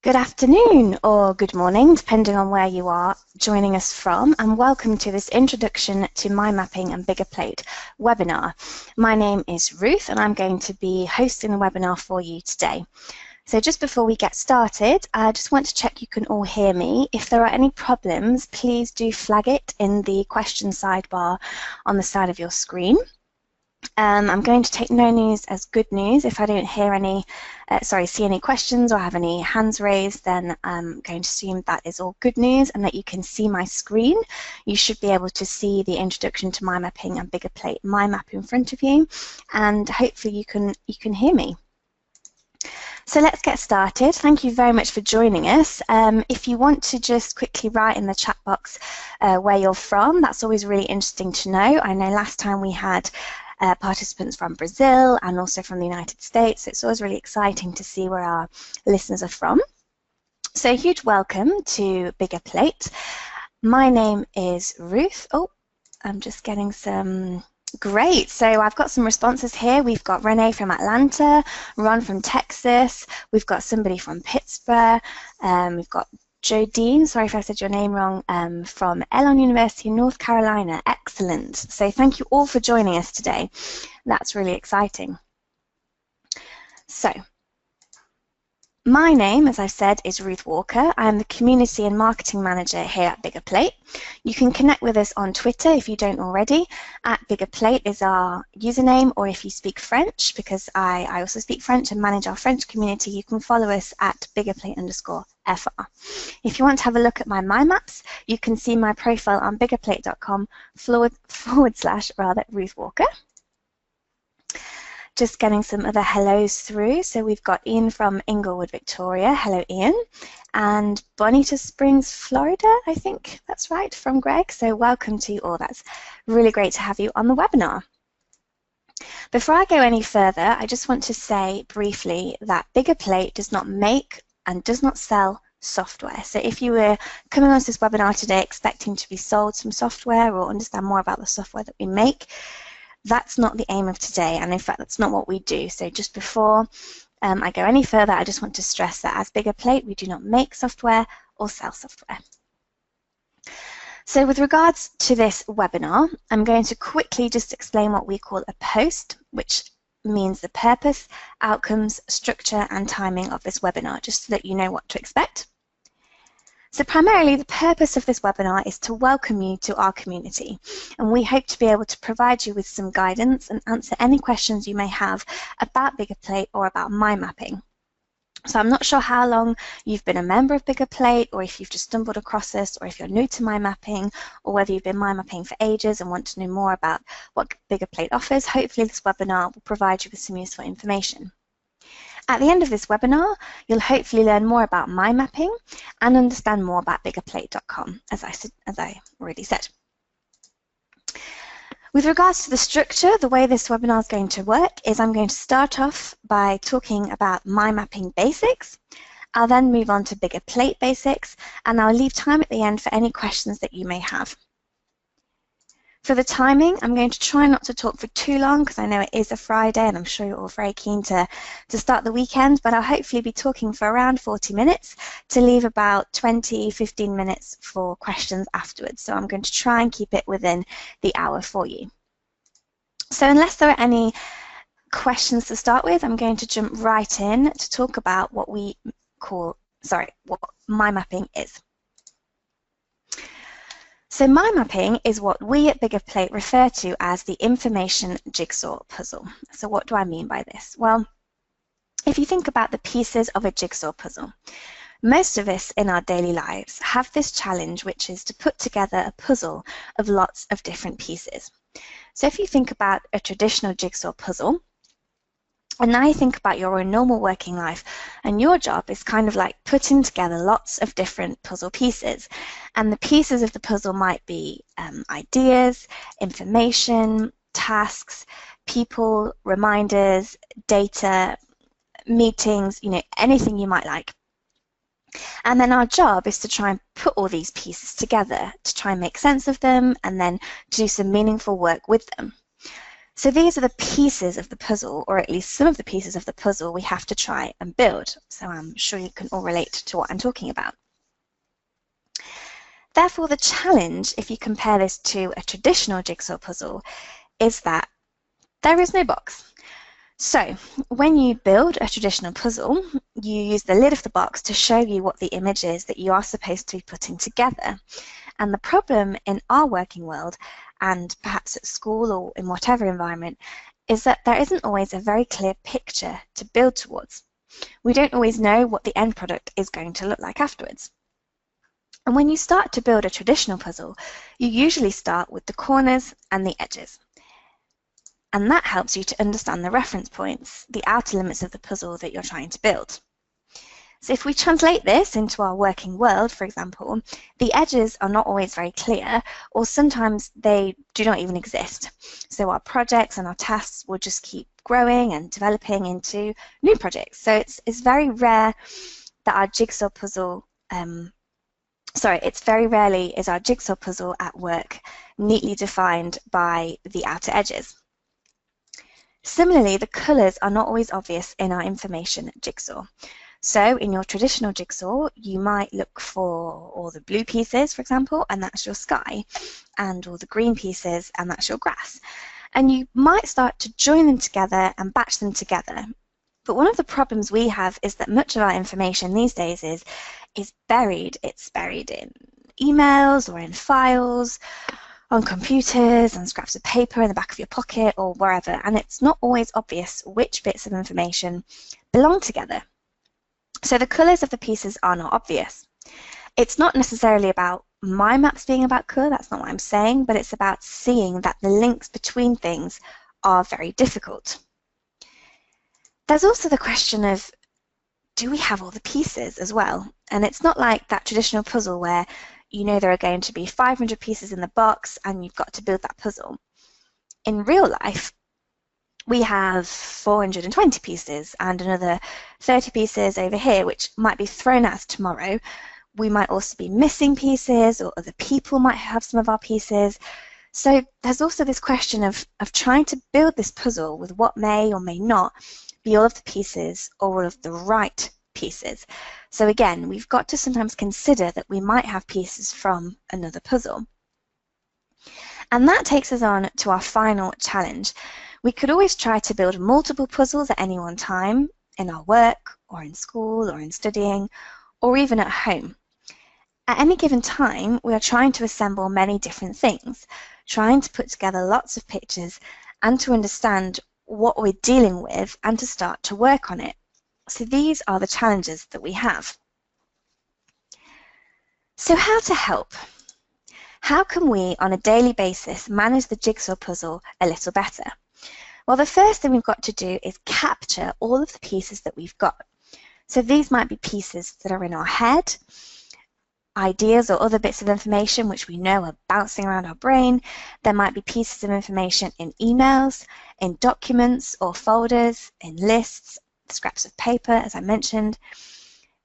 Good afternoon or good morning, depending on where you are joining us from, and welcome to this Introduction to Mind Mapping and Biggerplate webinar. My name is Ruth and I'm going to be hosting the webinar for you today. So just before we get started, I just want to check you can all hear me. If there are any problems, please do flag it in the question sidebar on the side of your screen. I'm going to take no news as good news. If I don't hear any, see any questions or have any hands raised, then I'm going to assume that is all good news and that you can see my screen. You should be able to see the Introduction to Mind Mapping and Biggerplate mind map in front of you, and hopefully you can hear me. So let's get started. Thank you very much for joining us. If you want to just quickly write in the chat box where you're from, that's always really interesting to know. I know last time we had participants from Brazil and also from the United States. It's always really exciting to see where our listeners are from. So a huge welcome to Biggerplate. My name is Ruth. Oh, I'm just getting some... Great, so I've got some responses here. We've got Renee from Atlanta, Ron from Texas, we've got somebody from Pittsburgh, we've got Jodine, sorry if I said your name wrong, from Elon University, North Carolina. Excellent. So thank you all for joining us today. That's really exciting. So, my name, as I've said, is Ruth Walker. I'm the Community and Marketing Manager here at Biggerplate. You can connect with us on Twitter if you don't already. At Biggerplate is our username, or if you speak French, because I also speak French and manage our French community, you can follow us at biggerplate_FR. If you want to have a look at my mind maps, you can see my profile on biggerplate.com/Ruth Walker. Just getting some other hellos through. So we've got Ian from Inglewood, Victoria. Hello, Ian. And Bonita Springs, Florida, I think that's right, from Greg. So welcome to you all. That's really great to have you on the webinar. Before I go any further, I just want to say briefly that Biggerplate does not make and does not sell software. So if you were coming on to this webinar today expecting to be sold some software or understand more about the software that we make, that's not the aim of today, and in fact that's not what we do. So just before I go any further, I just want to stress that as Biggerplate we do not make software or sell software. So with regards to this webinar, I'm going to quickly just explain what we call a post, which means the purpose, outcomes, structure and timing of this webinar, just so that you know what to expect. So primarily the purpose of this webinar is to welcome you to our community, and we hope to be able to provide you with some guidance and answer any questions you may have about Biggerplate or about mind mapping. So I'm not sure how long you've been a member of Biggerplate, or if you've just stumbled across us, or if you're new to mind mapping, or whether you've been mind mapping for ages and want to know more about what Biggerplate offers. Hopefully this webinar will provide you with some useful information. At the end of this webinar, you'll hopefully learn more about mind mapping and understand more about biggerplate.com, as I already said. With regards to the structure, the way this webinar is going to work is I'm going to start off by talking about mind mapping basics. I'll then move on to Biggerplate basics, and I'll leave time at the end for any questions that you may have. For the timing, I'm going to try not to talk for too long because I know it is a Friday and I'm sure you're all very keen to start the weekend, but I'll hopefully be talking for around 40 minutes to leave about 15 minutes for questions afterwards. So I'm going to try and keep it within the hour for you. So unless there are any questions to start with, I'm going to jump right in to talk about what what mind mapping is. So mind mapping is what we at Biggerplate refer to as the information jigsaw puzzle. So what do I mean by this? Well, if you think about the pieces of a jigsaw puzzle, most of us in our daily lives have this challenge, which is to put together a puzzle of lots of different pieces. So if you think about a traditional jigsaw puzzle, and now you think about your own normal working life, and your job is kind of like putting together lots of different puzzle pieces. And the pieces of the puzzle might be ideas, information, tasks, people, reminders, data, meetings, anything you might like. And then our job is to try and put all these pieces together, to try and make sense of them, and then to do some meaningful work with them. So these are the pieces of the puzzle, or at least some of the pieces of the puzzle we have to try and build. So I'm sure you can all relate to what I'm talking about. Therefore, the challenge, if you compare this to a traditional jigsaw puzzle, is that there is no box. So when you build a traditional puzzle, you use the lid of the box to show you what the image is that you are supposed to be putting together. And the problem in our working world, and perhaps at school or in whatever environment, is that there isn't always a very clear picture to build towards. We don't always know what the end product is going to look like afterwards. And when you start to build a traditional puzzle, you usually start with the corners and the edges. And that helps you to understand the reference points, the outer limits of the puzzle that you're trying to build. So if we translate this into our working world, for example, the edges are not always very clear, or sometimes they do not even exist. So our projects and our tasks will just keep growing and developing into new projects. So it's very rare that our jigsaw puzzle, it's very rarely is our jigsaw puzzle at work neatly defined by the outer edges. Similarly, the colours are not always obvious in our information jigsaw. So in your traditional jigsaw, you might look for all the blue pieces, for example, and that's your sky, and all the green pieces, and that's your grass. And you might start to join them together and batch them together. But one of the problems we have is that much of our information these days is buried. It's buried in emails or in files, on computers, on scraps of paper in the back of your pocket or wherever, and it's not always obvious which bits of information belong together. So the colours of the pieces are not obvious. It's not necessarily about mind maps being about colour, that's not what I'm saying, but it's about seeing that the links between things are very difficult. There's also the question of, do we have all the pieces as well? And it's not like that traditional puzzle where you know there are going to be 500 pieces in the box and you've got to build that puzzle. In real life, we have 420 pieces and another 30 pieces over here, which might be thrown at us tomorrow. We might also be missing pieces, or other people might have some of our pieces. So there's also this question of trying to build this puzzle with what may or may not be all of the pieces or all of the right pieces. So again, we've got to sometimes consider that we might have pieces from another puzzle. And that takes us on to our final challenge. We could always try to build multiple puzzles at any one time, in our work, or in school, or in studying, or even at home. At any given time, we are trying to assemble many different things, trying to put together lots of pictures and to understand what we're dealing with and to start to work on it. So these are the challenges that we have. So how to help? How can we, on a daily basis, manage the jigsaw puzzle a little better? Well, the first thing we've got to do is capture all of the pieces that we've got. So these might be pieces that are in our head, ideas or other bits of information which we know are bouncing around our brain. There might be pieces of information in emails, in documents or folders, in lists, scraps of paper, as I mentioned.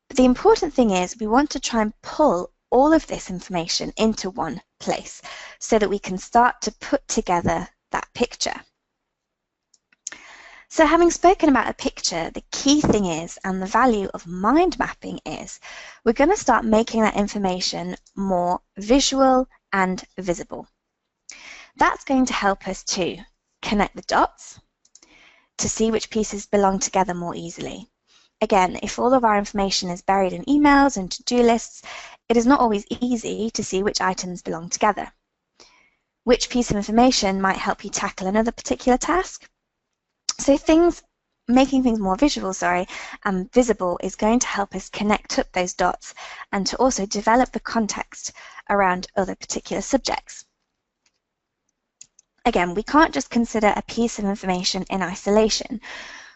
But the important thing is we want to try and pull all of this information into one place so that we can start to put together that picture. So having spoken about a picture, the key thing is, and the value of mind mapping is, we're going to start making that information more visual and visible. That's going to help us to connect the dots, to see which pieces belong together more easily. Again, if all of our information is buried in emails and to-do lists, it is not always easy to see which items belong together. Which piece of information might help you tackle another particular task? So making things more visual, and visible is going to help us connect up those dots and to also develop the context around other particular subjects. Again, we can't just consider a piece of information in isolation.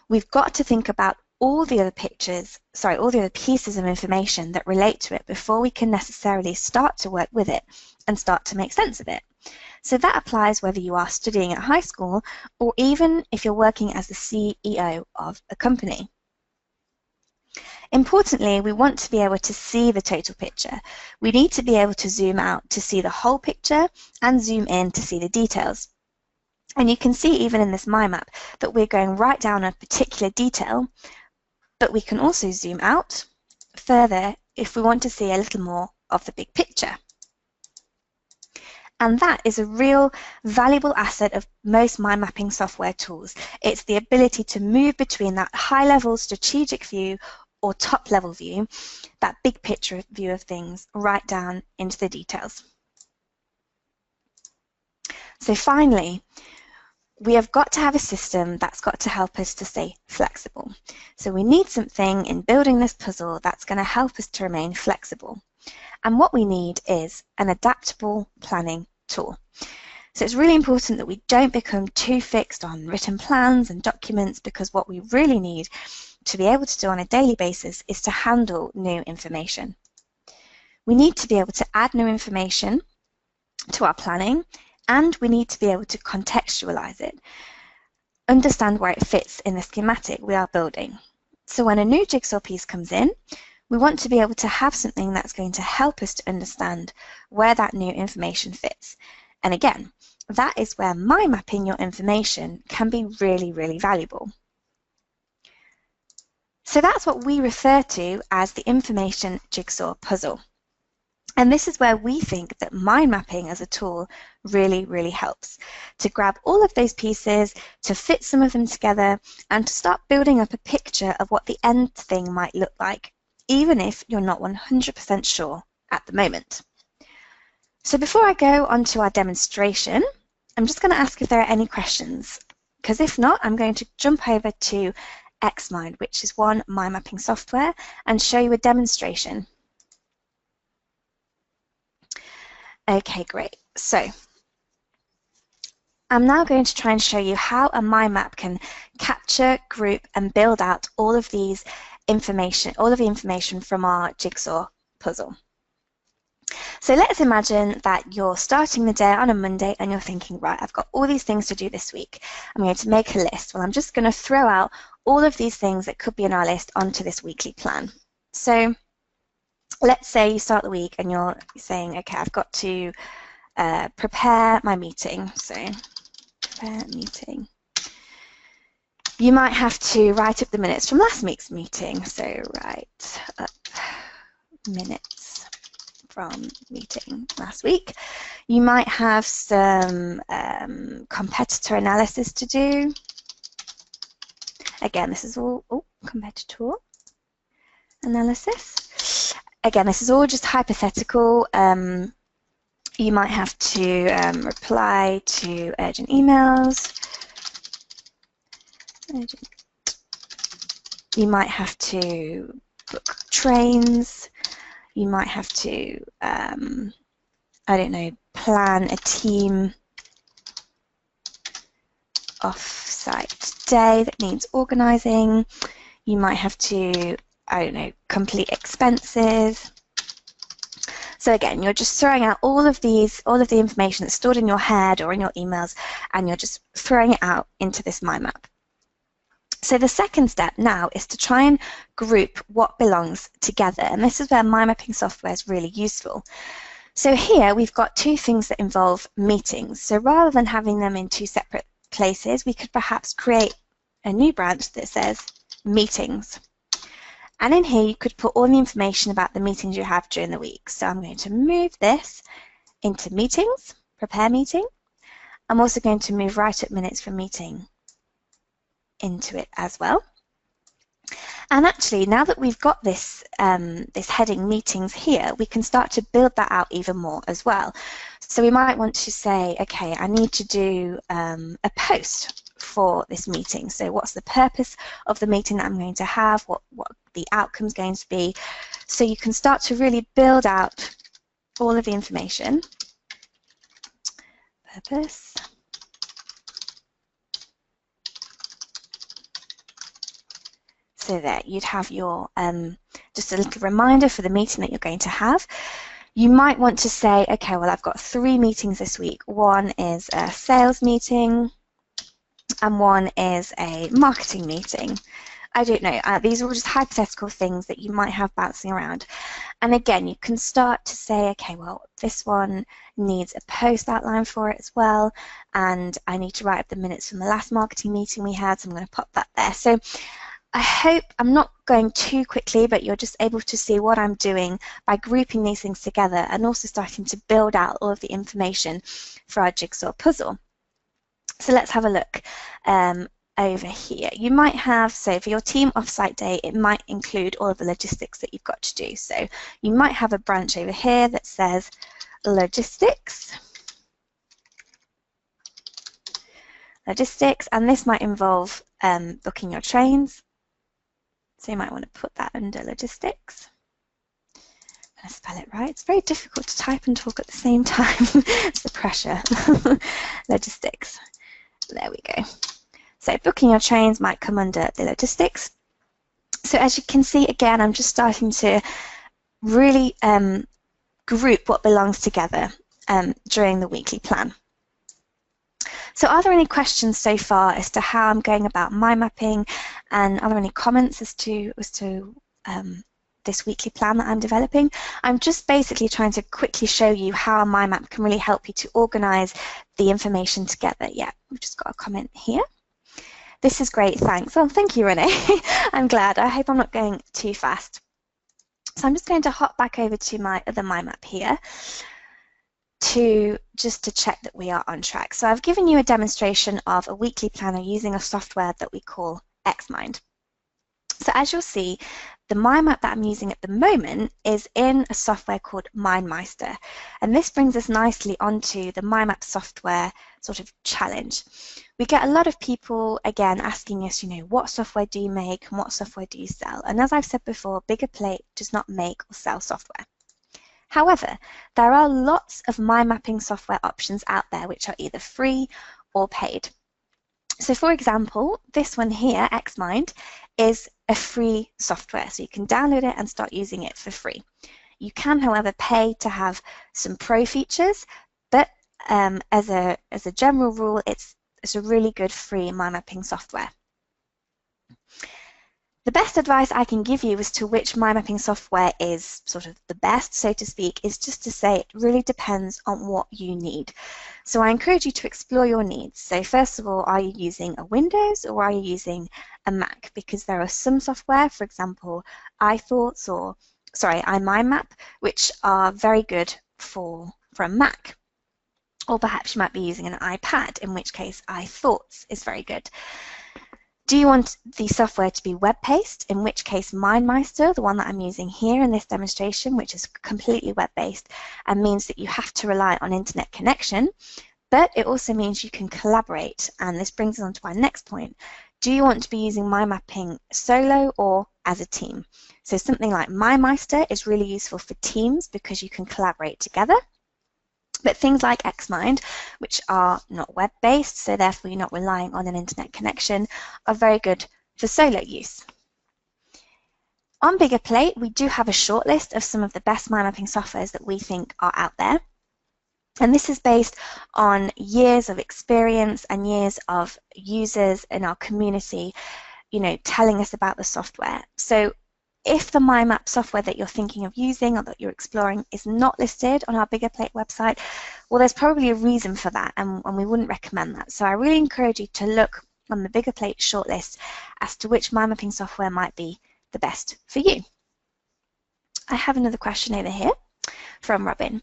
We've got to think about all the other pieces of information that relate to it before we can necessarily start to work with it and start to make sense of it. So that applies whether you are studying at high school or even if you're working as the CEO of a company. Importantly, we want to be able to see the total picture. We need to be able to zoom out to see the whole picture and zoom in to see the details. And you can see even in this mind map that we're going right down a particular detail, but we can also zoom out further if we want to see a little more of the big picture. And that is a real valuable asset of most mind mapping software tools. It's the ability to move between that high-level strategic view or top-level view, that big picture view of things, right down into the details. So finally, we have got to have a system that's got to help us to stay flexible. So we need something in building this puzzle that's going to help us to remain flexible. And what we need is an adaptable planning tool. So it's really important that we don't become too fixed on written plans and documents, because what we really need to be able to do on a daily basis is to handle new information. We need to be able to add new information to our planning, and we need to be able to contextualize it, understand where it fits in the schematic we are building. So when a new jigsaw piece comes in, we want to be able to have something that's going to help us to understand where that new information fits. And again, that is where mind mapping your information can be really, really valuable. So that's what we refer to as the information jigsaw puzzle. And this is where we think that mind mapping as a tool really, really helps to grab all of those pieces, to fit some of them together, and to start building up a picture of what the end thing might look like, even if you're not 100% sure at the moment. So before I go on to our demonstration, I'm just going to ask if there are any questions, because if not, I'm going to jump over to Xmind, which is one mind mapping software, and show you a demonstration. Okay, great. So I'm now going to try and show you how a mind map can capture, group, and build out all of the information from our jigsaw puzzle. So let's imagine that you're starting the day on a Monday and you're thinking, right, I've got all these things to do this week. I'm going to make a list. Well, I'm just going to throw out all of these things that could be in our list onto this weekly plan. So let's say you start the week and you're saying, okay, I've got to prepare my meeting. So prepare meeting. You might have to write up the minutes from last week's meeting. So write up minutes from meeting last week. You might have some competitor analysis to do. Again, this is all competitor analysis. Again, this is all just hypothetical. You might have to reply to urgent emails. You might have to book trains. You might have to, I don't know, plan a team off-site day that needs organising. You might have to, I don't know, complete expenses. So again, you're just throwing out all of the information that's stored in your head or in your emails, and you're just throwing it out into this mind map. So the second step now is to try and group what belongs together, and this is where mind mapping software is really useful. So here we've got two things that involve meetings. So rather than having them in two separate places, we could perhaps create a new branch that says meetings. And in here you could put all the information about the meetings you have during the week. So I'm going to move this into meetings, prepare meeting. I'm also going to move write up minutes from meeting into it as well. And actually, now that we've got this, this heading meetings here, we can start to build that out even more as well. So we might want to say, okay, I need to do a post for this meeting. So what's the purpose of the meeting that I'm going to have? What the outcome's going to be? So you can start to really build out all of the information. Purpose. So there, you'd have your just a little reminder for the meeting that you're going to have. You might want to say, okay, well, I've got 3 meetings this week. One is a sales meeting, and one is a marketing meeting. I don't know. These are all just hypothetical things that you might have bouncing around. And again, you can start to say, okay, well, this one needs a post outline for it as well, and I need to write up the minutes from the last marketing meeting we had, so I'm going to pop that there. So I hope I'm not going too quickly, but you're just able to see what I'm doing by grouping these things together and also starting to build out all of the information for our jigsaw puzzle. So let's have a look over here. You might have, so for your team offsite day, it might include all of the logistics that you've got to do. So you might have a branch over here that says logistics, and this might involve booking your trains. So you might want to put that under logistics. I'm going to spell it right. It's very difficult to type and talk at the same time. It's the pressure. Logistics. There we go. So booking your trains might come under the logistics. So as you can see, again, I'm just starting to really group what belongs together during the weekly plan. So are there any questions so far as to how I'm going about mind mapping, and are there any comments as to this weekly plan that I'm developing? I'm just basically trying to quickly show you how a mind map can really help you to organize the information together. Yeah, we've just got a comment here. This is great, thanks. Oh, thank you, Renee. I'm glad. I hope I'm not going too fast. So I'm just going to hop back over to my other mind map here to check that we are on track. So I've given you a demonstration of a weekly planner using a software that we call Xmind. So as you'll see, the mind map that I'm using at the moment is in a software called MindMeister, and this brings us nicely onto the mind map software sort of challenge. We get a lot of people, again, asking us, you know, what software do you make and what software do you sell? And as I've said before, Biggerplate does not make or sell software. However, there are lots of mind mapping software options out there which are either free or paid. So for example, this one here, Xmind, is a free software, so you can download it and start using it for free. You can, however, pay to have some pro features, but as a general rule, it's a really good free mind mapping software. The best advice I can give you as to which mind mapping software is sort of the best, so to speak, is just to say it really depends on what you need. So I encourage you to explore your needs. So first of all, are you using a Windows or are you using a Mac? Because there are some software, for example, iMindMap, which are very good for a Mac. Or perhaps you might be using an iPad, in which case iThoughts is very good. Do you want the software to be web-based, in which case MindMeister, the one that I'm using here in this demonstration, which is completely web-based and means that you have to rely on internet connection, but it also means you can collaborate, and this brings us on to our next point. Do you want to be using mind mapping solo or as a team? So something like MindMeister is really useful for teams because you can collaborate together. But things like Xmind, which are not web-based, so therefore you're not relying on an internet connection, are very good for solo use. On Biggerplate, we do have a short list of some of the best mind mapping softwares that we think are out there. And this is based on years of experience and years of users in our community, you know, telling us about the software. So if the mind map software that you're thinking of using or that you're exploring is not listed on our Biggerplate website, well, there's probably a reason for that, and we wouldn't recommend that. So I really encourage you to look on the Biggerplate shortlist as to which mind mapping software might be the best for you. I have another question over here from Robin.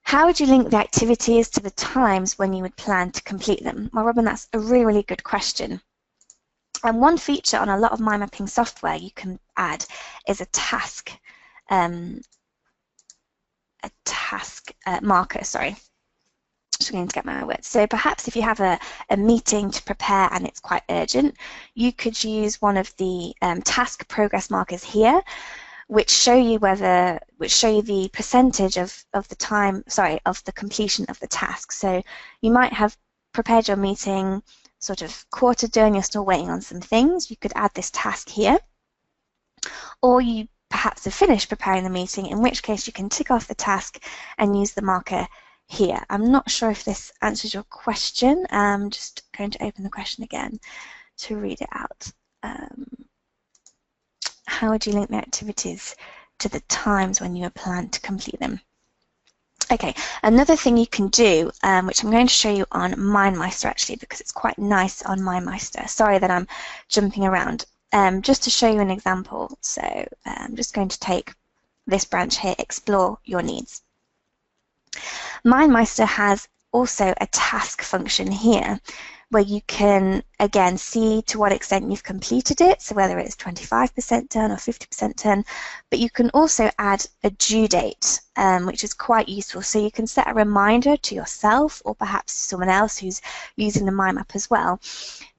How would you link the activities to the times when you would plan to complete them? Well, Robin, that's a really, really good question. And one feature on a lot of mind mapping software you can add is a task marker, sorry. Just going to get my words. So perhaps if you have a meeting to prepare and it's quite urgent, you could use one of the task progress markers here, which show you the percentage of the time, sorry, of the completion of the task. So you might have prepared your meeting sort of quarter done, you're still waiting on some things, you could add this task here. Or you perhaps have finished preparing the meeting, in which case you can tick off the task and use the marker here. I'm not sure if this answers your question. I'm just going to open the question again to read it out. how would you link the activities to the times when you plan to complete them? Okay, another thing you can do, which I'm going to show you on MindMeister actually, because it's quite nice on MindMeister. Sorry that I'm jumping around. Just to show you an example, so I'm just going to take this branch here, Explore Your Needs. MindMeister has also a task function here, where you can, again, see to what extent you've completed it, so whether it's 25% done or 50% done, but you can also add a due date, which is quite useful. So you can set a reminder to yourself or perhaps someone else who's using the mind map as well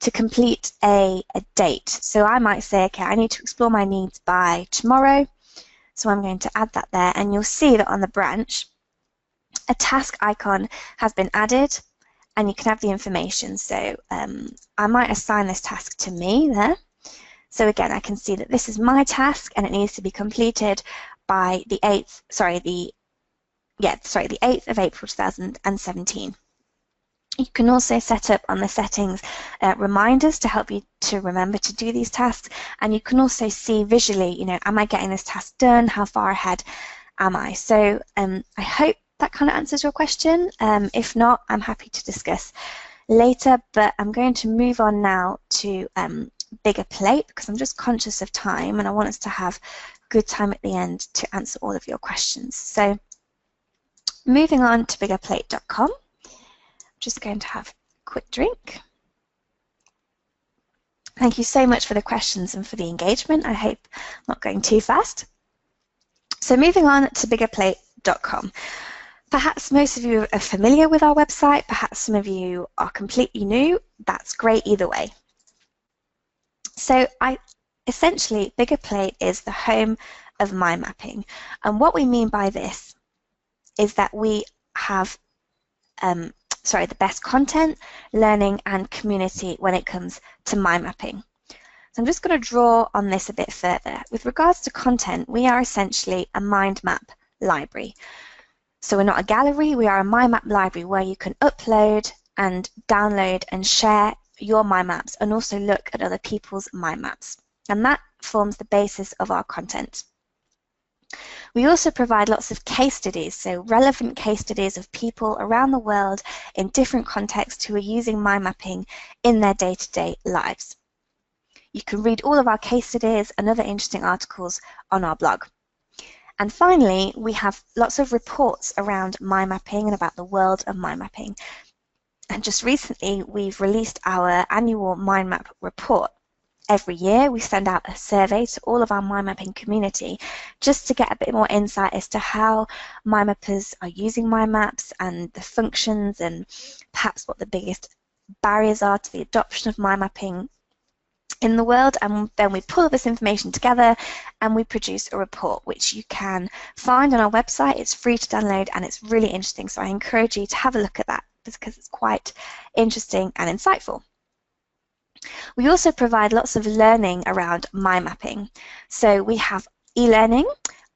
to complete a date. So I might say, okay, I need to explore my needs by tomorrow, so I'm going to add that there, and you'll see that on the branch, a task icon has been added, and you can have the information. So I might assign this task to me there. So again, I can see that this is my task and it needs to be completed by the 8th, the 8th of April 2017. You can also set up on the settings reminders to help you to remember to do these tasks, and you can also see visually, you know, am I getting this task done? How far ahead am I? So I hope that kind of answers your question. If not, I'm happy to discuss later, but I'm going to move on now to Biggerplate because I'm just conscious of time and I want us to have good time at the end to answer all of your questions. So moving on to biggerplate.com, I'm just going to have a quick drink. Thank you so much for the questions and for the engagement. I hope I'm not going too fast. So moving on to biggerplate.com. Perhaps most of you are familiar with our website, perhaps some of you are completely new. That's great either way. So essentially, Biggerplate is the home of mind mapping. And what we mean by this is that we have the best content, learning and community when it comes to mind mapping. So I'm just going to draw on this a bit further. With regards to content, we are essentially a mind map library. So we're not a gallery, we are a mind map library where you can upload and download and share your mind maps and also look at other people's mind maps. And that forms the basis of our content. We also provide lots of case studies, so relevant case studies of people around the world in different contexts who are using mind mapping in their day-to-day lives. You can read all of our case studies and other interesting articles on our blog. And finally, we have lots of reports around mind mapping and about the world of mind mapping. And just recently, we've released our annual mind map report. Every year, we send out a survey to all of our mind mapping community just to get a bit more insight as to how mind mappers are using mind maps and the functions and perhaps what the biggest barriers are to the adoption of mind mapping in the world, and then we pull this information together and we produce a report which you can find on our website. It's free to download and it's really interesting, so I encourage you to have a look at that because it's quite interesting and insightful. We also provide lots of learning around mind mapping. So we have e-learning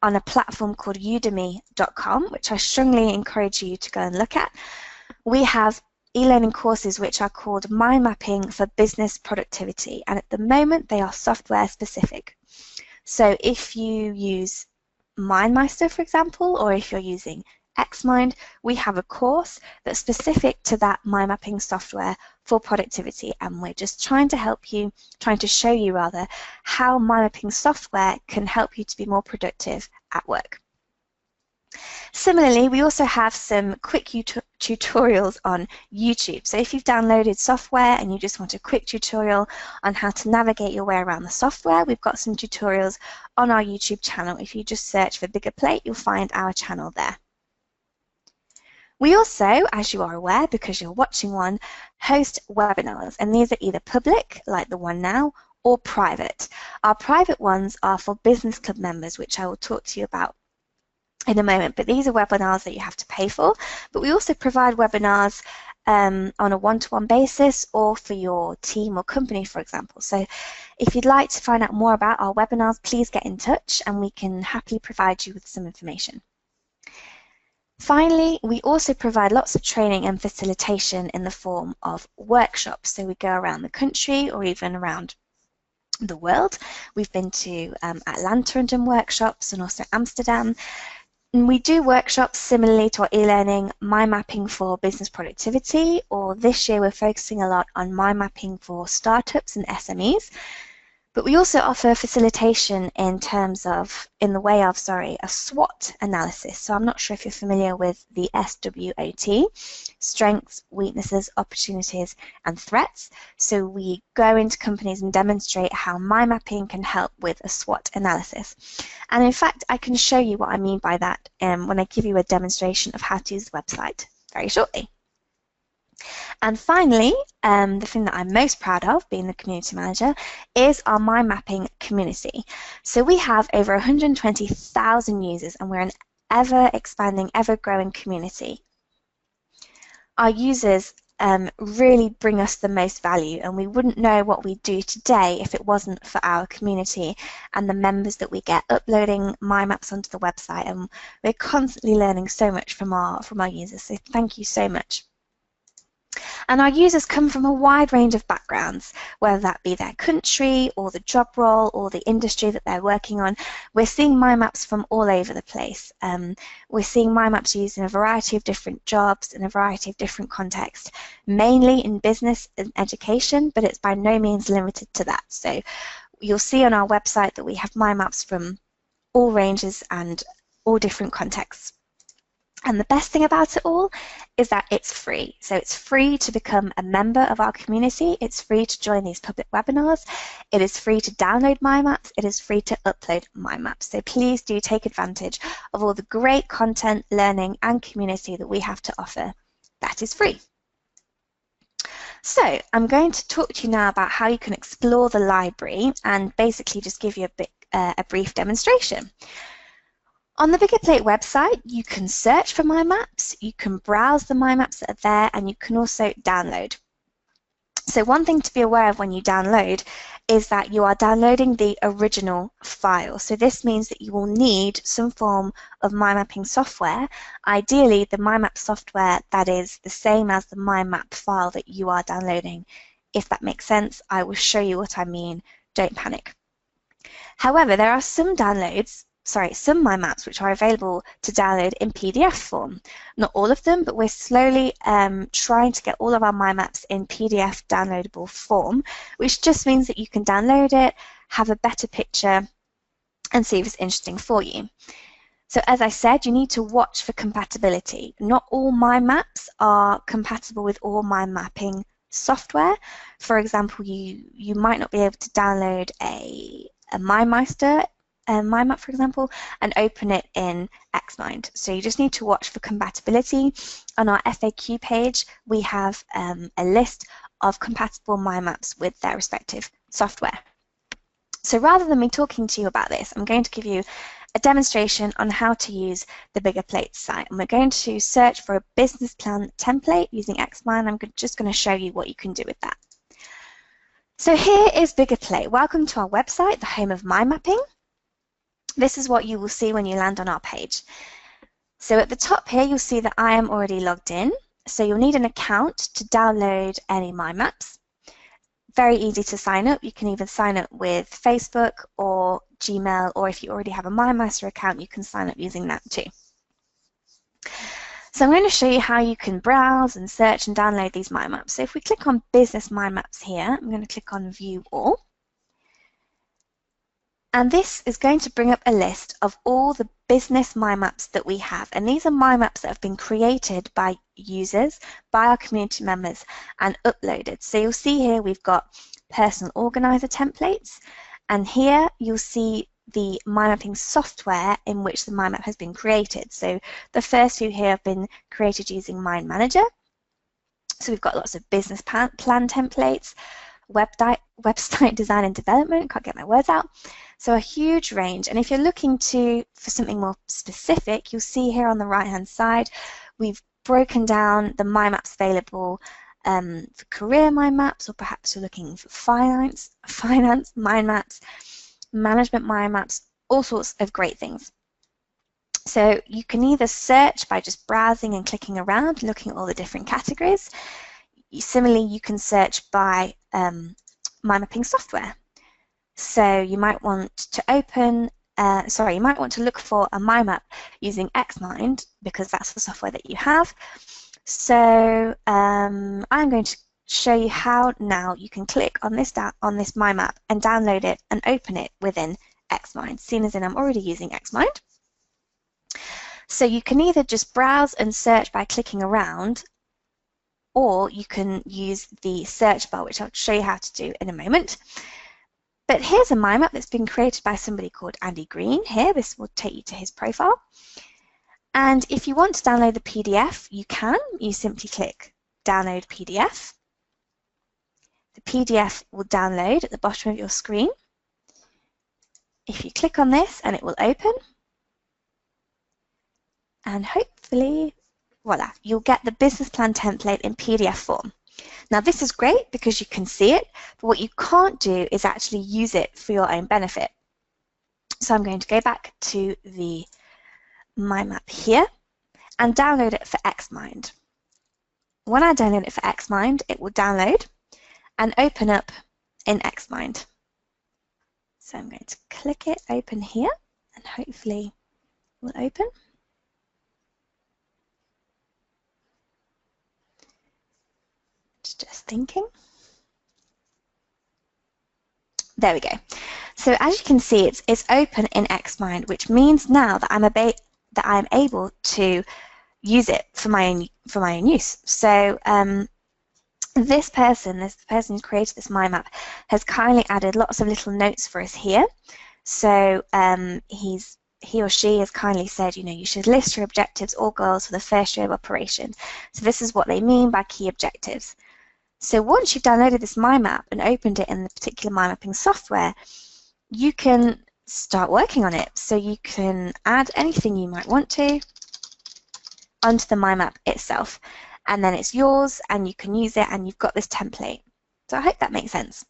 on a platform called udemy.com, which I strongly encourage you to go and look at. We have e-learning courses which are called Mind Mapping for Business Productivity, and at the moment they are software specific. So if you use MindMeister, for example, or if you're using Xmind, we have a course that's specific to that mind mapping software for productivity, and we're just trying to show you how mind mapping software can help you to be more productive at work. Similarly, we also have some quick tutorials on YouTube. So if you've downloaded software and you just want a quick tutorial on how to navigate your way around the software, we've got some tutorials on our YouTube channel. If you just search for Biggerplate, you'll find our channel there. We also, as you are aware, because you're watching one, host webinars, and these are either public, like the one now, or private. Our private ones are for business club members, which I will talk to you about in a moment, but these are webinars that you have to pay for. But we also provide webinars on a one-to-one basis or for your team or company, for example. So if you'd like to find out more about our webinars, please get in touch and we can happily provide you with some information. Finally, we also provide lots of training and facilitation in the form of workshops. So we go around the country or even around the world. We've been to Atlanta and done workshops, and also Amsterdam. And we do workshops similarly to our e-learning, mind mapping for business productivity, or this year we're focusing a lot on mind mapping for startups and SMEs. But we also offer facilitation in the way of a SWOT analysis. So I'm not sure if you're familiar with the SWOT, strengths, weaknesses, opportunities, and threats. So we go into companies and demonstrate how mind mapping can help with a SWOT analysis. And in fact, I can show you what I mean by that when I give you a demonstration of how to use the website very shortly. And finally, the thing that I'm most proud of, being the community manager, is our mind mapping community. So we have over 120,000 users, and we're an ever-expanding, ever-growing community. Our users really bring us the most value, and we wouldn't know what we do today if it wasn't for our community and the members that we get uploading mind maps onto the website. And we're constantly learning so much from our users, so thank you so much. And our users come from a wide range of backgrounds, whether that be their country or the job role or the industry that they're working on. We're seeing mind maps from all over the place. We're seeing mind maps used in a variety of different jobs, in a variety of different contexts, mainly in business and education, but it's by no means limited to that. So you'll see on our website that we have mind maps from all ranges and all different contexts. And the best thing about it all is that it's free. So it's free to become a member of our community. It's free to join these public webinars. It is free to download mind maps. It is free to upload mind maps. So please do take advantage of all the great content, learning, and community that we have to offer. That is free. So I'm going to talk to you now about how you can explore the library and basically just give you a brief demonstration. On the Biggerplate website, you can search for mind maps, you can browse the mind maps that are there, and you can also download. So one thing to be aware of when you download is that you are downloading the original file. So this means that you will need some form of mind mapping software, ideally the mind map software that is the same as the mind map file that you are downloading. If that makes sense, I will show you what I mean. Don't panic. However, there are some mind maps which are available to download in PDF form. Not all of them, but we're slowly trying to get all of our mind maps in PDF downloadable form, which just means that you can download it, have a better picture, and see if it's interesting for you. So as I said, you need to watch for compatibility. Not all mind maps are compatible with all mind mapping software. For example, you might not be able to download a MindMeister mind map, for example, and open it in Xmind. So you just need to watch for compatibility. On our FAQ page, we have a list of compatible mind maps with their respective software. So rather than me talking to you about this, I'm going to give you a demonstration on how to use the Biggerplate site. And we're going to search for a business plan template using Xmind. I'm just going to show you what you can do with that. So here is Biggerplate. Welcome to our website, the home of mind mapping. This is what you will see when you land on our page. So at the top here, you'll see that I am already logged in. So you'll need an account to download any mind maps. Very easy to sign up. You can either sign up with Facebook or Gmail, or if you already have a MindMeister account, you can sign up using that too. So I'm going to show you how you can browse and search and download these mind maps. So if we click on Business Mind Maps here, I'm going to click on View All. And this is going to bring up a list of all the business mind maps that we have. And these are mind maps that have been created by users, by our community members, and uploaded. So you'll see here we've got personal organizer templates. And here you'll see the mind mapping software in which the mind map has been created. So the first few here have been created using Mind Manager. So we've got lots of business plan templates, website design and development, can't get my words out. So a huge range. And if you're looking for something more specific, you'll see here on the right-hand side, we've broken down the mind maps available for career mind maps, or perhaps you're looking for finance mind maps, management mind maps, all sorts of great things. So you can either search by just browsing and clicking around, looking at all the different categories. Similarly, you can search by mind mapping software. So you might want to you might want to look for a mind map using Xmind because that's the software that you have. So I'm going to show you how now you can click on this mind map and download it and open it within Xmind, seeing as in I'm already using Xmind. So you can either just browse and search by clicking around, or you can use the search bar, which I'll show you how to do in a moment. But here's a mind map that's been created by somebody called Andy Green here. This will take you to his profile. And if you want to download the PDF, you can. You simply click Download PDF. The PDF will download at the bottom of your screen. If you click on this, and it will open. And hopefully, voila, you'll get the business plan template in PDF form. Now this is great because you can see it, but what you can't do is actually use it for your own benefit. So I'm going to go back to the mind map here and download it for Xmind. When I download it for Xmind, it will download and open up in Xmind. So I'm going to click it open here, and hopefully it will open. Just thinking. There we go. So as you can see, it's open in Xmind, which means now that I'm able to use it for my own use. So this person who's created this mind map has kindly added lots of little notes for us here. So he or she has kindly said, you should list your objectives or goals for the first year of operation. So this is what they mean by key objectives. So once you've downloaded this mind map and opened it in the particular mind mapping software, you can start working on it. So you can add anything you might want to onto the mind map itself, and then it's yours and you can use it, and you've got this template. So I hope that makes sense.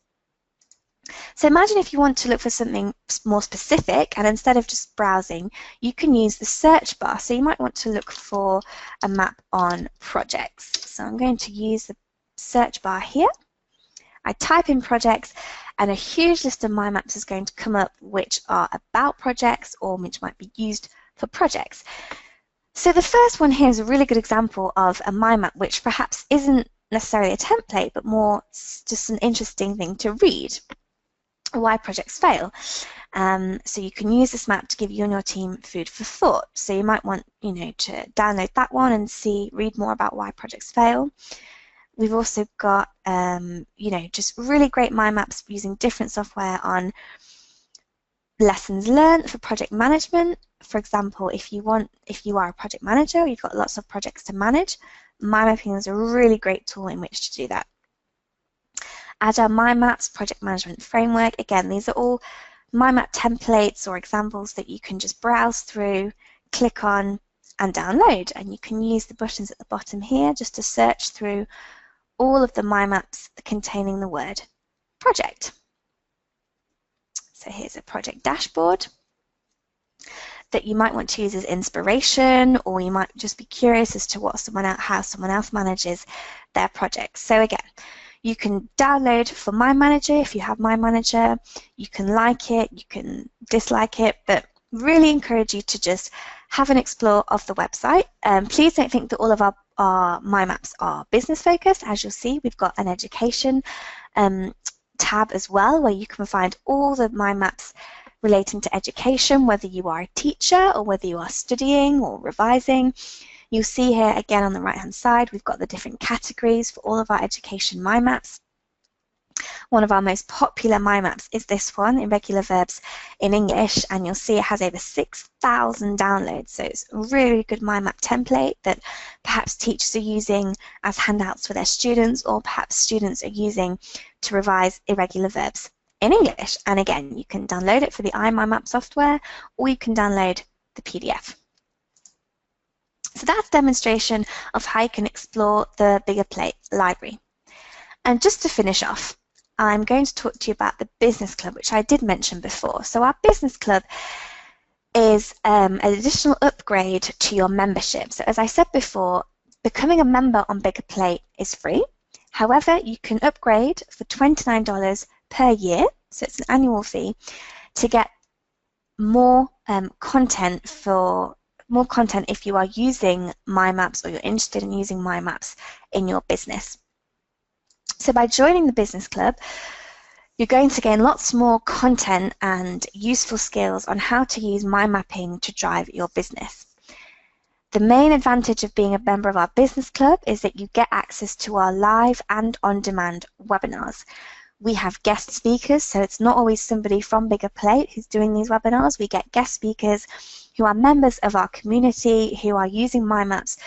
So imagine if you want to look for something more specific, and instead of just browsing, you can use the search bar. So you might want to look for a map on projects. So I'm going to use the search bar here. I type in projects, and a huge list of mind maps is going to come up which are about projects or which might be used for projects. So the first one here is a really good example of a mind map which perhaps isn't necessarily a template, but more just an interesting thing to read. Why projects fail. So you can use this map to give you and your team food for thought. So you might want, to download that one and read more about why projects fail. We've also got, just really great mind maps using different software on lessons learned for project management. For example, if you are a project manager, you've got lots of projects to manage, mind mapping is a really great tool in which to do that. Agile mind maps, project management framework. Again, these are all mind map templates or examples that you can just browse through, click on, and download. And you can use the buttons at the bottom here just to search through all of the mind maps containing the word project. So here's a project dashboard that you might want to use as inspiration, or you might just be curious as to how someone else manages their projects. So again, you can download for Mind Manager if you have Mind Manager. You can like it, you can dislike it, but really encourage you to just have an explore of the website. Please don't think that all of our mind maps are business focused. As you'll see, we've got an education tab as well, where you can find all the mind maps relating to education, whether you are a teacher or whether you are studying or revising. You'll see here again on the right hand side, we've got the different categories for all of our education mind maps. One of our most popular mind maps is this one, Irregular Verbs in English, and you'll see it has over 6,000 downloads. So it's a really good mind map template that perhaps teachers are using as handouts for their students, or perhaps students are using to revise irregular verbs in English. And again, you can download it for the iMindMap software, or you can download the PDF. So that's a demonstration of how you can explore the Biggerplate library. And just to finish off, I'm going to talk to you about the Business Club, which I did mention before. So our Business Club is an additional upgrade to your membership. So as I said before, becoming a member on Biggerplate is free. However, you can upgrade for $29 per year so it's an annual fee, to get more content if you are using My Maps or you're interested in using My Maps in your business. So by joining the business club, you're going to gain lots more content and useful skills on how to use mind mapping to drive your business. The main advantage of being a member of our business club is that you get access to our live and on-demand webinars. We have guest speakers, so it's not always somebody from Biggerplate who's doing these webinars. We get guest speakers who are members of our community who are using mind maps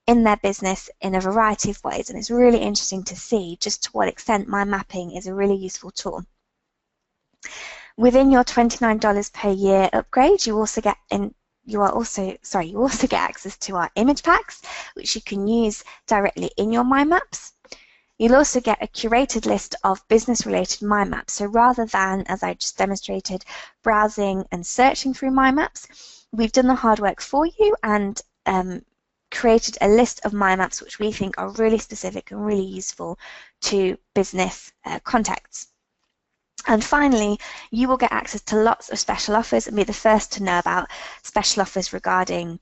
in their business in a variety of ways, and it's really interesting to see just to what extent mind mapping is a really useful tool. Within your $29 per year upgrade, you also get access to our image packs, which you can use directly in your mind maps. You'll also get a curated list of business-related mind maps. So rather than, as I just demonstrated, browsing and searching through mind maps, we've done the hard work for you and created a list of mind maps which we think are really specific and really useful to business contexts. And finally, you will get access to lots of special offers and be the first to know about special offers regarding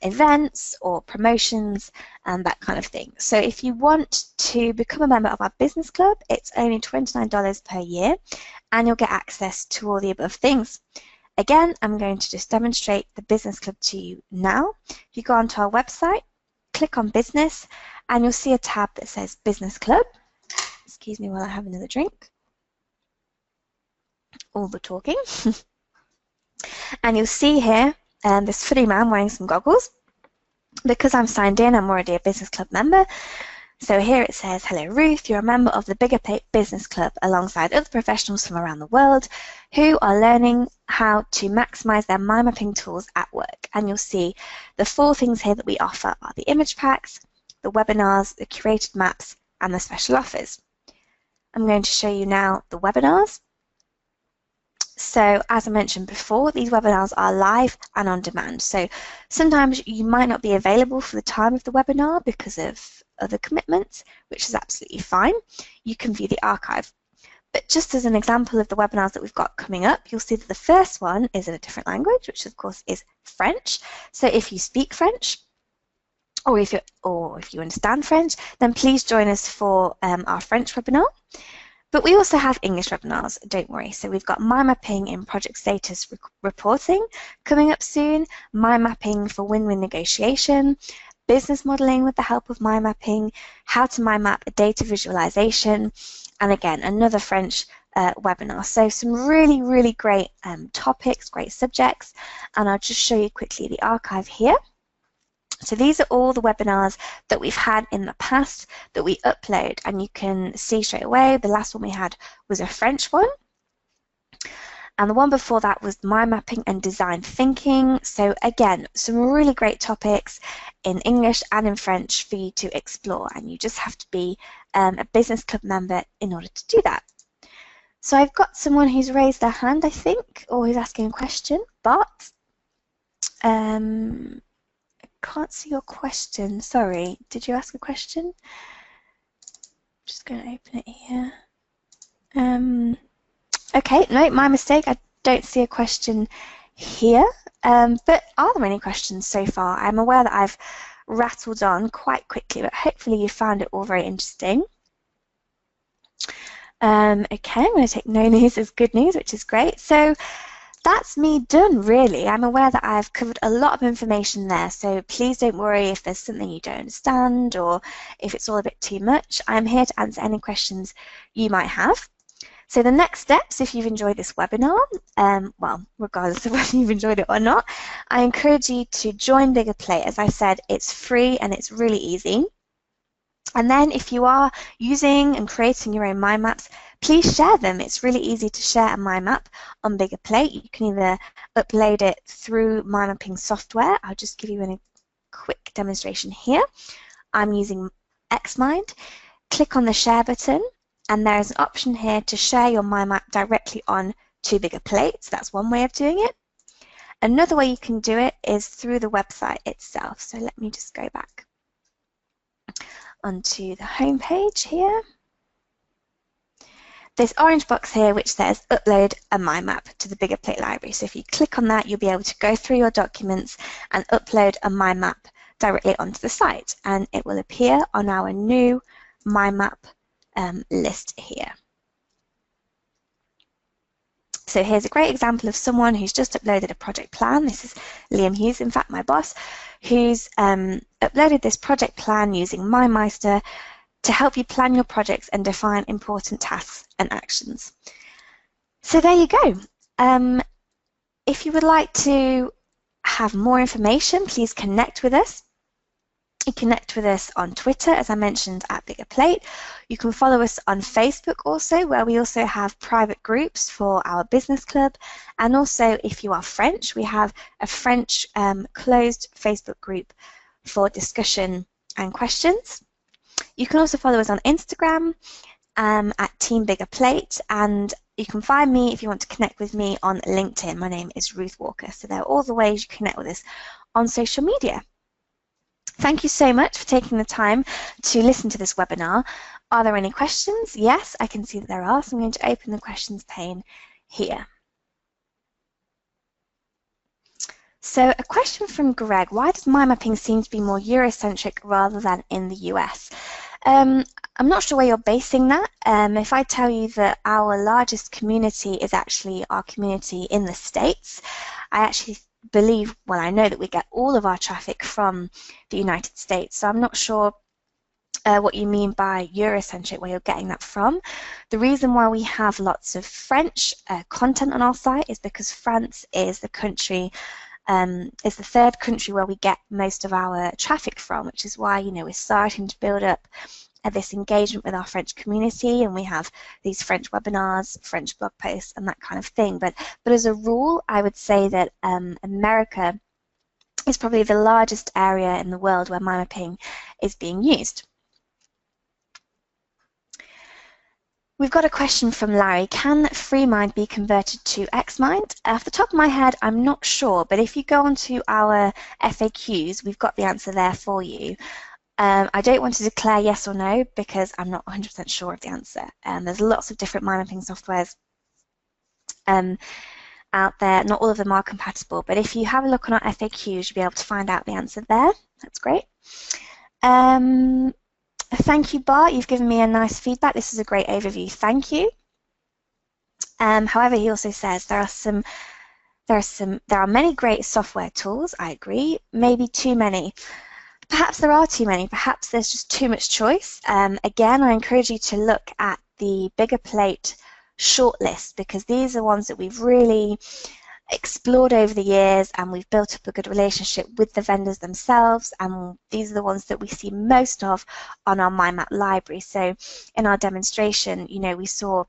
events or promotions and that kind of thing. So if you want to become a member of our business club, it's only $29 per year and you'll get access to all the above things. Again, I'm going to just demonstrate the business club to you now. If you go onto our website, click on business, and you'll see a tab that says business club. Excuse me while I have another drink. All the talking. And you'll see here this footy man wearing some goggles. Because I'm signed in, I'm already a business club member. So here it says, hello Ruth, you're a member of the Biggerplate Business Club alongside other professionals from around the world who are learning how to maximize their mind mapping tools at work. And you'll see the 4 things here that we offer are the image packs, the webinars, the curated maps, and the special offers. I'm going to show you now the webinars. So as I mentioned before, these webinars are live and on demand. So sometimes you might not be available for the time of the webinar because of other commitments, which is absolutely fine. You can view the archive. But just as an example of the webinars that we've got coming up, you'll see that the first one is in a different language, which of course is French. So if you speak French, or if you understand French, then please join us for our French webinar. But we also have English webinars, don't worry. So we've got mind mapping in project status reporting coming up soon, mind mapping for win-win negotiation, business modeling with the help of mind mapping, how to mind map a data visualization, and again, another French webinar. So some really, really great topics, great subjects, and I'll just show you quickly the archive here. So these are all the webinars that we've had in the past that we upload, and you can see straight away the last one we had was a French one, and the one before that was mind mapping and design thinking. So again, some really great topics in English and in French for you to explore, and you just have to be a business club member in order to do that. So I've got someone who's raised their hand, I think, or who's asking a question, but can't see your question. Sorry, did you ask a question? Just going to open it here. Okay, no, my mistake. I don't see a question here. But are there any questions so far? I'm aware that I've rattled on quite quickly, but hopefully you found it all very interesting. Okay, I'm going to take no news as good news, which is great. So that's me done, really. I'm aware that I've covered a lot of information there, so please don't worry if there's something you don't understand or if it's all a bit too much. I'm here to answer any questions you might have. So the next steps, if you've enjoyed this webinar, well, regardless of whether you've enjoyed it or not, I encourage you to join Biggerplate. As I said, it's free and it's really easy. And then if you are using and creating your own mind maps, please share them. It's really easy to share a mind map on Biggerplate. You can either upload it through mind mapping software. I'll just give you a quick demonstration here. I'm using Xmind. Click on the share button, and there is an option here to share your mind map directly on to Biggerplate. So that's one way of doing it. Another way you can do it is through the website itself. So let me just go back onto the home page here. this orange box here which says upload a mind map to the Biggerplate library. So if you click on that, you'll be able to go through your documents and upload a mind map directly onto the site, and it will appear on our new mind map list here. So here's a great example of someone who's just uploaded a project plan. This is Liam Hughes, in fact, my boss, who's uploaded this project plan using MindMeister to help you plan your projects and define important tasks and actions. So there you go. If you would like to have more information, please connect with us. You connect with us on Twitter, as I mentioned, at Biggerplate. You can follow us on Facebook also, where we also have private groups for our business club. And also, if you are French, we have a French closed Facebook group for discussion and questions. You can also follow us on Instagram at Team Biggerplate, and you can find me if you want to connect with me on LinkedIn. My name is Ruth Walker. So there are all the ways you connect with us on social media. Thank you so much for taking the time to listen to this webinar. Are there any questions? Yes, I can see that there are, so I'm going to open the questions pane here. So a question from Greg: why does mind mapping seem to be more Eurocentric rather than in the US? I'm not sure where you're basing that. If I tell you that our largest community is actually our community in the States, I actually believe, well, I know that we get all of our traffic from the United States, so I'm not sure what you mean by Eurocentric, where you're getting that from. The reason why we have lots of French content on our site is because France is the country, is the third country where we get most of our traffic from, which is why, you know, we're starting to build up this engagement with our French community, and we have these French webinars, French blog posts, and that kind of thing. But as a rule, I would say that America is probably the largest area in the world where mind mapping is being used. We've got a question from Larry: can FreeMind be converted to XMind? Off the top of my head, I'm not sure, but if you go onto our FAQs, we've got the answer there for you. I don't want to declare yes or no because I'm not 100% sure of the answer. There's lots of different mind mapping softwares out there. Not all of them are compatible, but if you have a look on our FAQs, you'll be able to find out the answer there. That's great. Thank you, Bart. You've given me a nice feedback. This is a great overview. Thank you. However, he also says there are many great software tools. I agree. Maybe too many. Perhaps there are too many. Perhaps there's just too much choice. Again, I encourage you to look at the Biggerplate shortlist, because these are ones that we've really explored over the years, and we've built up a good relationship with the vendors themselves, and these are the ones that we see most of on our mind map library. So in our demonstration, you know, we saw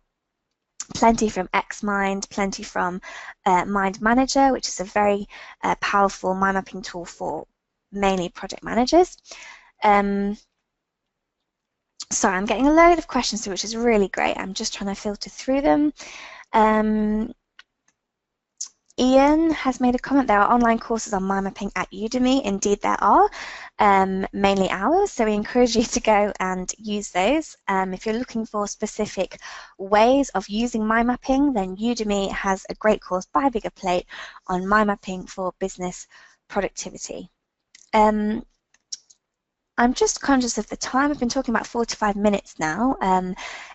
plenty from XMind, plenty from Mind Manager, which is a very powerful mind mapping tool for mainly project managers. Sorry, I'm getting a load of questions through, which is really great. I'm just trying to filter through them. Ian has made a comment: there are online courses on mind mapping at Udemy. Indeed there are, mainly ours, so we encourage you to go and use those. If you're looking for specific ways of using mind mapping, then Udemy has a great course by Biggerplate on mind mapping for business productivity. I'm just conscious of the time. I've been talking about 45 minutes now.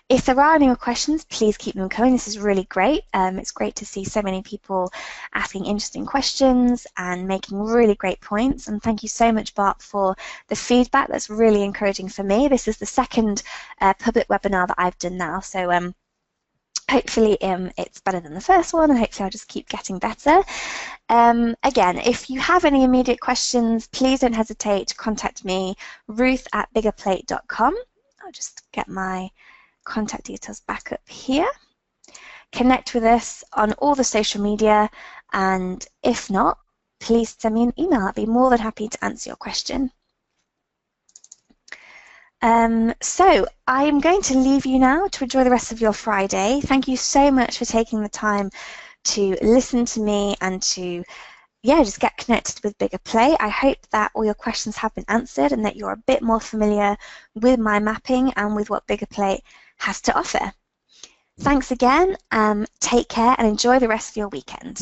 If there are any more questions, please keep them coming. This is really great. It's great to see so many people asking interesting questions and making really great points. And thank you so much, Bart, for the feedback. That's really encouraging for me. This is the second public webinar that I've done now. So hopefully it's better than the first one, and hopefully I'll just keep getting better. Again, if you have any immediate questions, please don't hesitate to contact me, ruth@biggerplate.com. I'll just get my contact details back up here. Connect with us on all the social media, and if not, please send me an email. I'll be more than happy to answer your question. So I'm going to leave you now to enjoy the rest of your Friday. Thank you so much for taking the time to listen to me and to, yeah, just get connected with Biggerplate. I hope that all your questions have been answered and that you're a bit more familiar with mind mapping and with what Biggerplate has to offer. Thanks again, take care and enjoy the rest of your weekend.